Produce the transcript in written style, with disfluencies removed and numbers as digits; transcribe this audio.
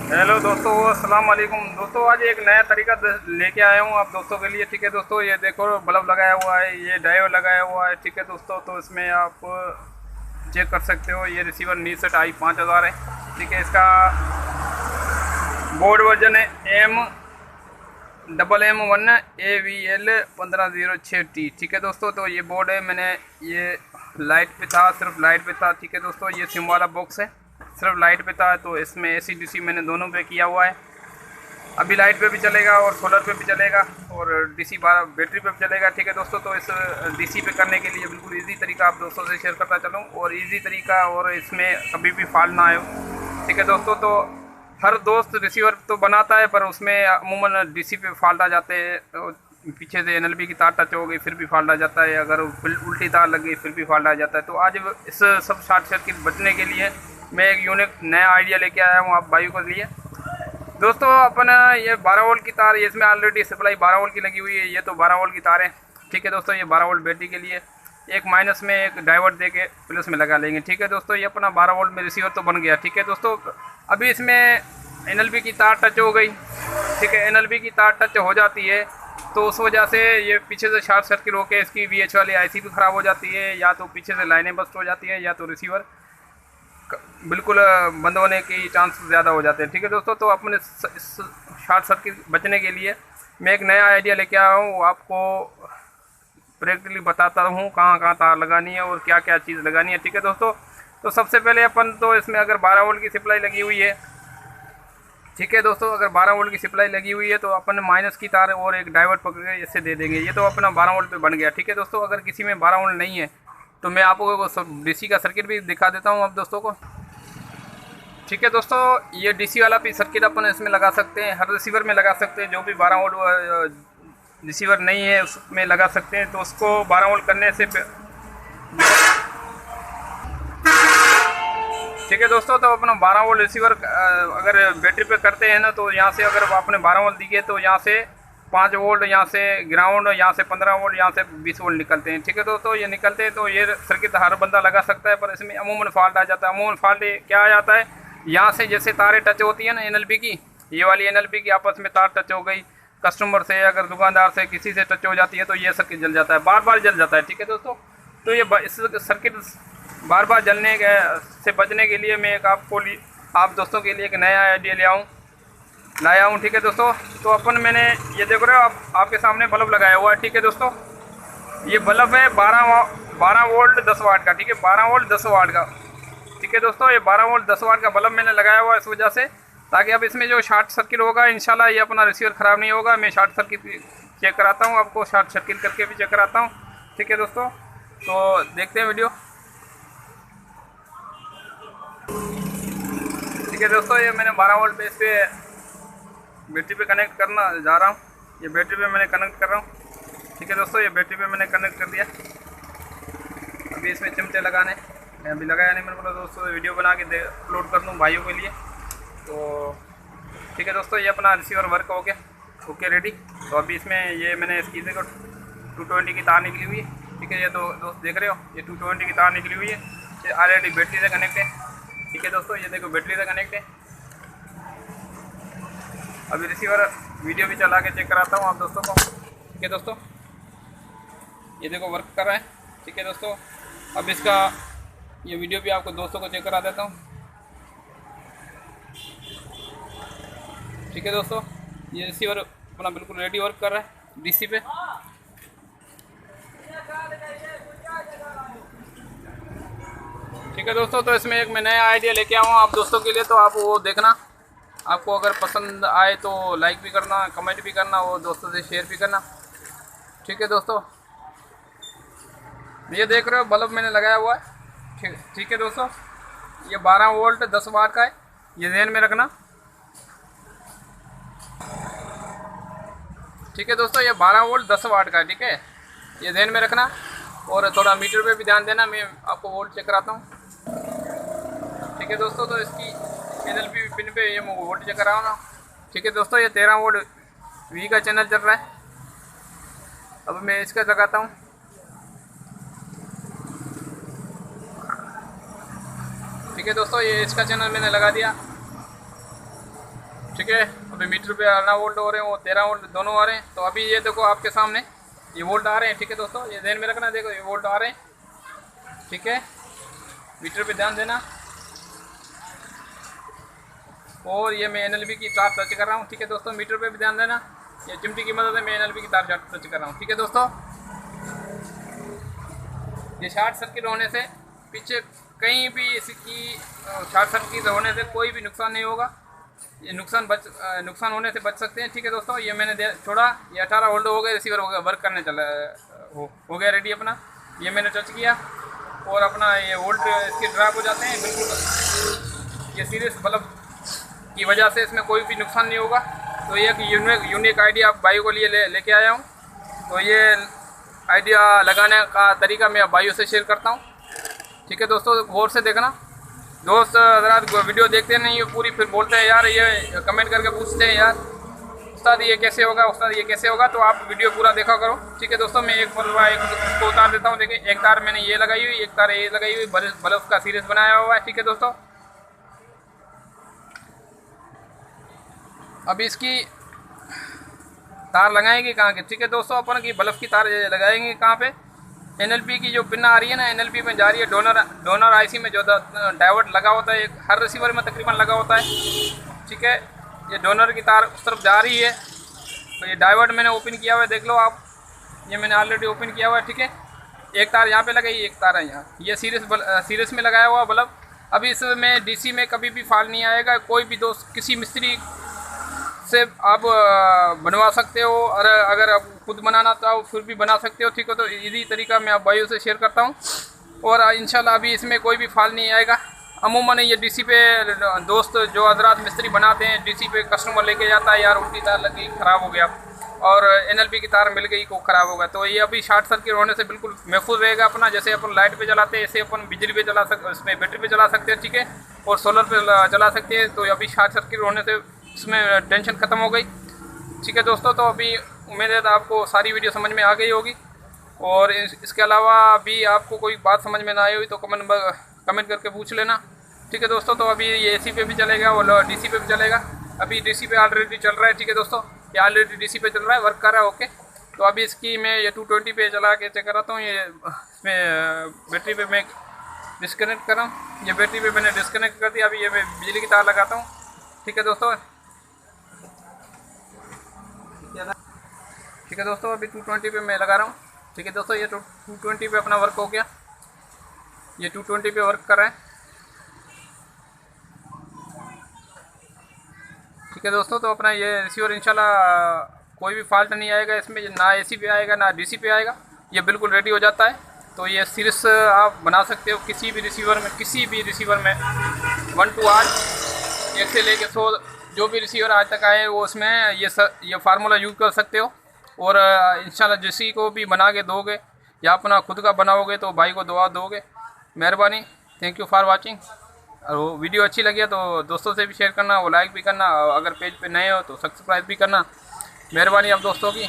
Hello दोस्तों, अस्सलाम वालेकुम दोस्तों। आज एक नया तरीका लेके आया हूँ आप दोस्तों के लिए। ठीक है दोस्तों, ये देखो बल्ब लगाया हुआ है, ये डायोड लगाया हुआ है। ठीक है दोस्तों, तो इसमें आप चेक कर सकते हो। ये रिसीवर नीसेट i5000 है। ठीक है, इसका बोर्ड वर्जन है MM11AVL1506T। ठीक है दोस्तों, तो ये बोर्ड है। मैंने ये लाइट पे था, सिर्फ लाइट पे था। ठीक है दोस्तों, ये सिम वाला बॉक्स है, सिर्फ लाइट पे था। तो इसमें AC DC मैंने दोनों पे किया हुआ है। अभी लाइट पे भी चलेगा और सोलर पे भी चलेगा और DC 12 बैटरी पे भी चलेगा। ठीक है दोस्तों, तो इस DC पे करने के लिए बिल्कुल इजी तरीका आप दोस्तों से शेयर करता चलूँ, और इजी तरीका, और इसमें कभी भी फॉल्ट ना आए। ठीक है दोस्तों, तो हर दोस्त रिसीवर तो बनाता है, पर उसमें अमूमन DC पे फॉल्ट आ जाते हैं। पीछे से NLB की तार टच हो गई फिर भी फॉल्ट आ जाता है, अगर उल्टी तार लग गई फिर भी फॉल्ट आ जाता है। तो आज इस सब शॉर्ट सर्किट बचने के लिए मैं एक यूनिक नया आइडिया लेके आया हूँ आप भाइयों के लिए। दोस्तों अपन ये 12 वोल्ट की तार, इसमें ऑलरेडी सप्लाई 12 वोल्ट की लगी हुई है। ये तो 12 वोल्ट की तार है। ठीक है दोस्तों, ये 12 वोल्ट बैटरी के लिए एक माइनस में एक डाइवर्ट दे के प्लस में लगा लेंगे। ठीक है दोस्तों, ये अपना 12 वोल्ट में रिसीवर तो बन गया। ठीक है दोस्तों, अभी इसमें NLB की तार टच हो गई। ठीक है, NLB की तार टच हो जाती है तो उस वजह से ये पीछे से शॉर्ट सर्किट होकर इसकी VH वाली IC भी ख़राब हो जाती है, या तो पीछे से लाइनें बस्ट हो जाती है, या तो रिसीवर बिल्कुल बंद होने की चांस ज़्यादा हो जाते हैं। ठीक है दोस्तों, तो अपने इस शॉर्ट सर्किट बचने के लिए मैं एक नया आइडिया लेके आया हूँ। आपको प्रैक्टिकली बताता हूँ कहाँ कहाँ तार लगानी है और क्या क्या चीज़ लगानी है। ठीक है दोस्तों, तो सबसे पहले अपन तो इसमें अगर 12 वोल्ट की सप्लाई लगी हुई है। ठीक है दोस्तों, अगर 12 वोल्ट की सप्लाई लगी हुई है तो अपन माइनस की तार और एक डाइवर्ट पकड़ के इससे दे देंगे। ये तो अपना 12 वोल्ट पे बन गया। ठीक है दोस्तों, अगर किसी में 12 वोल्ट नहीं है तो मैं आपको DC का सर्किट भी दिखा देता हूँ आप दोस्तों को। ठीक है दोस्तों, ये DC वाला भी सर्किट अपन इसमें लगा सकते हैं, हर रिसीवर में लगा सकते हैं। जो भी 12 वोल्ट रिसीवर नहीं है उसमें लगा सकते हैं। तो उसको 12 वोल्ट करने से ठीक है दोस्तों, तो अपना 12 वोल्ट रिसीवर अगर बैटरी पे करते हैं ना, तो यहाँ से अगर आपने 12 वोल्ट दिए तो यहाँ से 5 वोल्ट, यहाँ से ग्राउंड, यहाँ से 15 वोल्ट, यहाँ से 20 वोल्ट निकलते हैं। ठीक है दोस्तों, ये निकलते हैं तो ये सर्किट हर बंदा लगा सकता है, पर इसमें अमूमन फॉल्ट आ जाता है। अमूमन फॉल्ट क्या आ जाता है, यहाँ से जैसे तारें टच होती है ना NLB की, ये वाली NLB की आपस में तार टच हो गई, कस्टमर से अगर दुकानदार से किसी से टच हो जाती है तो ये सर्किट जल जाता है, बार बार जल जाता है। ठीक है दोस्तों, तो ये इस सर्किट बार बार जलने के से बचने के लिए मैं एक आप दोस्तों के लिए एक नया आइडिया लाया हूँ। ठीक है दोस्तों, तो अपन मैंने ये देख रहे हो आपके सामने बल्ब लगाया हुआ है। ठीक है दोस्तों, ये बल्ब है 12 वोल्ट 10 वाट का। ठीक है, 12 वोल्ट 10 वाट का। ठीक है दोस्तों, ये 12 वोल्ट 10 वाट का बल्ब मैंने लगाया हुआ है इस वजह से, ताकि अब इसमें जो शॉर्ट सर्किट होगा इंशाल्लाह ये अपना रिसीवर ख़राब नहीं होगा। मैं शॉर्ट सर्किट चेक कराता हूँ, आपको शॉर्ट सर्किट करके भी चेक कराता हूँ। ठीक है दोस्तों, तो देखते हैं वीडियो। ठीक है दोस्तों, ये मैंने 12 वोल्ट पे इस पर बैटरी पे कनेक्ट करना जा रहा हूँ। ये बैटरी पे मैंने कनेक्ट कर रहा हूँ। ठीक है दोस्तों, ये बैटरी पे मैंने कनेक्ट कर दिया। अभी इसमें चिमटे लगाने, मैं अभी लगाया नहीं, मैंने बोला दोस्तों वीडियो बना के अपलोड कर दूँ भाइयों के लिए। तो ठीक है दोस्तों, ये अपना रिसीवर वर्क हो गया, ओके रेडी। तो अभी इसमें ये मैंने इसकी देखो 220 की तार निकली हुई है। ठीक है, ये तो दोस्त देख रहे हो, ये 220 की तार निकली हुई है, ये ऑलरेडी बैटरी से कनेक्ट है। ठीक है दोस्तों, ये देखो बैटरी से कनेक्ट है। अभी रिसीवर वीडियो भी चला के चेक कराता हूँ आप दोस्तों को। ठीक है दोस्तों, ये देखो वर्क कर रहा है। ठीक है दोस्तों, अब इसका ये वीडियो भी आपको दोस्तों को चेक करा देता हूँ। ठीक है दोस्तों, ये रिसीवर अपना बिल्कुल रेडी वर्क कर रहा है DC पे। ठीक है दोस्तों, तो इसमें एक मैं नया आइडिया लेके आऊँ आप दोस्तों के लिए, तो आप वो देखना। आपको अगर पसंद आए तो लाइक भी करना, कमेंट भी करना, वो दोस्तों से शेयर भी करना। ठीक है दोस्तों, ये देख रहे हो बल्ब मैंने लगाया हुआ है। ठीक है दोस्तों, ये 12 वोल्ट 10 वाट का है, ये ध्यान में रखना। ठीक है दोस्तों, ये 12 वोल्ट 10 वाट का है। ठीक है, ये ध्यान में रखना, और थोड़ा मीटर पे भी ध्यान देना, मैं आपको वोल्ट चेक कराता हूँ। ठीक है दोस्तों, तो इसकी NLB पिन पे ये वोल्ट चेक कराओ ना। ठीक है दोस्तों, ये 13 वोल्ट V का चैनल चल रहा है। अब मैं इसका लगाता हूँ। ठीक है दोस्तों, ये इसका चैनल मैंने लगा दिया। ठीक है। अभी मीटर पे 18 वोल्ट हो रहे हैं, वो 13 वोल्ट दोनों आ रहे हैं। तो अभी ये देखो आपके सामने ये वोल्ट आ रहे हैं, ठीक है दोस्तों, ये ध्यान में रखना, देखो ये वोल्ट आ रहे हैं, ठीक है। मीटर पे ध्यान देना। और ये मैं NLB की तार टच कर रहा हूँ, ठीक है दोस्तों, मीटर पे भी ध्यान देना। ये चिमटी की मदद से मैं NLB की तार टच कर रहा हूँ, ठीक है दोस्तों। ये शॉर्ट सर्किट होने से पीछे कहीं भी इसकी शॉर्ट सर्किट होने से कोई भी नुकसान नहीं होगा। ये नुकसान होने से बच सकते हैं, ठीक है दोस्तों। ये मैंने छोड़ा, ये 18 वोल्ट हो गए, रिसीवर हो गया, वर्क करने चला हो गया रेडी अपना। ये मैंने टच किया और अपना ये वोल्ट इसके ड्रॉप हो जाते हैं बिल्कुल। ये सीरीज बल्ब की वजह से इसमें कोई भी नुकसान नहीं होगा। तो ये एक यूनिक आइडिया आप भाइयों को लिए लेके आया हूँ। तो ये आइडिया लगाने का तरीका मैं भाइयों से शेयर करता हूँ, ठीक है दोस्तों। गौर से देखना। दोस्त हज़रात वीडियो देखते नहीं पूरी, फिर बोलते हैं यार, ये कमेंट करके पूछते हैं यार उस्ताद ये कैसे होगा, उस्ताद ये कैसे होगा। तो आप वीडियो पूरा देखा करो, ठीक है दोस्तों। मैं एक को उतार देता हूँ। देखिए एक तार मैंने ये लगाई हुई, एक तार ये लगाई हुई, बल्ब का सीरीज बनाया हुआ है, ठीक है दोस्तों। अभी इसकी तार लगाएंगे कहाँ के, ठीक है दोस्तों, अपन की बल्ब की तार लगाएंगे कहाँ पे, NLP की जो पिन आ रही है ना, NLP में जा रही है डोनर IC में जो डायोड लगा होता है, एक हर रिसीवर में तकरीबन लगा होता है, ठीक है। ये डोनर की तार उस तरफ जा रही है। तो ये डायोड मैंने ओपन किया हुआ है, देख लो आप, ये मैंने ऑलरेडी ओपन किया हुआ है, ठीक है। एक तार यहाँ पे लगाई, एक तार है यहाँ, ये सीरीज में लगाया हुआ बल्ब। अभी इसमें DC में कभी भी फॉल्ट नहीं आएगा। कोई भी दोस्त किसी मिस्त्री से आप बनवा सकते हो, और अगर आप खुद बनाना चाहो फिर भी बना सकते हो, ठीक है। तो इसी तरीका मैं आप भाइयों से शेयर करता हूँ, और इंशाल्लाह अभी इसमें कोई भी फॉल्ट नहीं आएगा। अमूमन ये DC पे दोस्त जो हजरात मिस्त्री बनाते हैं, DC पे कस्टमर लेके जाता है, यार उल्टी तार लगी ख़राब हो गया, और NLP की तार मिल गई को ख़राब होगा। तो ये अभी शॉर्ट सर्किट होने से बिल्कुल महफूज रहेगा अपना। जैसे अपन लाइट पे जलाते हैं, ऐसे अपन बिजली पे चला सकते, इसमें बैटरी पे चला सकते हैं, ठीक है, और सोलर पे चला सकते हैं। तो अभी शॉर्ट सर्किट होने से इसमें टेंशन ख़त्म हो गई, ठीक है दोस्तों। तो अभी उम्मीद है आपको सारी वीडियो समझ में आ गई होगी। और इसके अलावा भी आपको कोई बात समझ में ना आई हुई तो कमेंट करके पूछ लेना, ठीक है दोस्तों। तो अभी ये AC पे भी चलेगा और DC पे भी चलेगा। अभी DC पे ऑलरेडी चल रहा है, ठीक है दोस्तों, ये ऑलरेडी DC पे चल रहा है, वर्क कर रहा है, ओके। तो अभी इसकी मैं ये 220 पे चला के चेक कराता हूँ। ये इसमें बैटरी पे मैं डिस्कनेक्ट कर रहा हूँ, ये बैटरी पे मैंने डिस्कनेक्ट कर दिया। अभी ये मैं बिजली की तार लगाता हूँ, ठीक है दोस्तों, ठीक है दोस्तों। अभी 220 पे मैं लगा रहा हूँ, ठीक है दोस्तों। ये 220 पे अपना वर्क हो गया, ये 220 पे वर्क कर रहा है, ठीक है दोस्तों। तो अपना ये रिसीवर इंशाल्लाह कोई भी फॉल्ट नहीं आएगा इसमें, ना AC पे आएगा ना DC पे आएगा, ये बिल्कुल रेडी हो जाता है। तो ये सीरीज आप बना सकते हो किसी भी रिसीवर में 1 to 8 1 से लेके 100 जो भी रिसीवर आज तक आए वो उसमें ये फार्मूला यूज़ कर सकते हो। और इंशाल्लाह किसी को भी बना के दोगे या अपना खुद का बनाओगे तो भाई को दुआ दोगे। मेहरबानी, थैंक यू फॉर वाचिंग। और वो वीडियो अच्छी लगी है तो दोस्तों से भी शेयर करना, वो लाइक भी करना, अगर पेज पे नए हो तो सब्सक्राइब भी करना। मेहरबानी आप दोस्तों की।